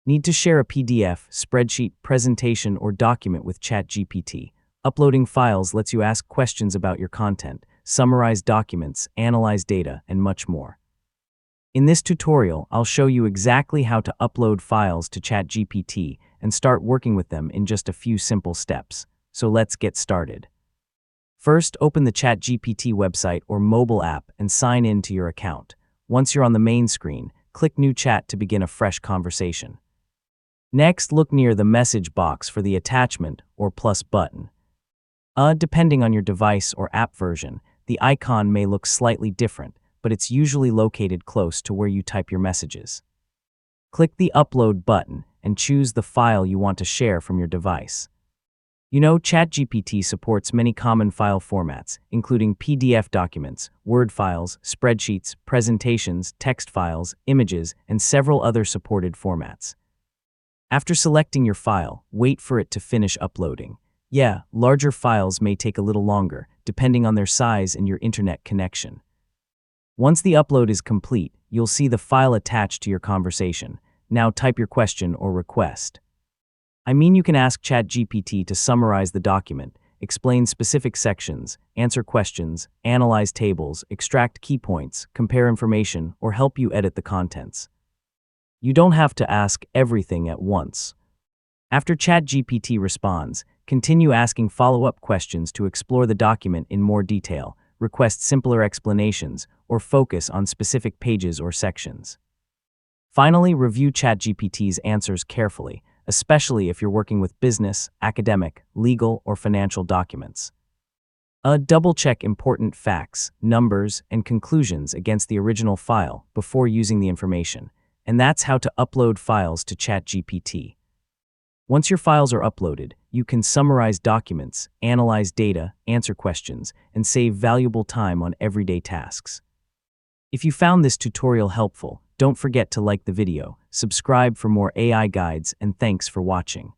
Need to share a PDF, spreadsheet, presentation, or document with ChatGPT? Uploading files lets you ask questions about your content, summarize documents, analyze data, and much more. In this tutorial, I'll show you exactly how to upload files to ChatGPT and start working with them in just a few simple steps. So let's get started. First, open the ChatGPT website or mobile app and sign in to your account. Once you're on the main screen, click New Chat to begin a fresh conversation. Next, look near the message box for the attachment or plus button. Depending on your device or app version, the icon may look slightly different, but it's usually located close to where you type your messages. Click the Upload button and choose the file you want to share from your device. ChatGPT supports many common file formats, including PDF documents, Word files, spreadsheets, presentations, text files, images, and several other supported formats. After selecting your file, wait for it to finish uploading. Larger files may take a little longer, depending on their size and your internet connection. Once the upload is complete, you'll see the file attached to your conversation. Now type your question or request. You can ask ChatGPT to summarize the document, explain specific sections, answer questions, analyze tables, extract key points, compare information, or help you edit the contents. You don't have to ask everything at once. After ChatGPT responds, continue asking follow-up questions to explore the document in more detail, request simpler explanations, or focus on specific pages or sections. Finally, review ChatGPT's answers carefully, especially if you're working with business, academic, legal, or financial documents. Double-check important facts, numbers, and conclusions against the original file before using the information, and that's how to upload files to ChatGPT. Once your files are uploaded, you can summarize documents, analyze data, answer questions, and save valuable time on everyday tasks. If you found this tutorial helpful, don't forget to like the video, subscribe for more AI guides, and thanks for watching.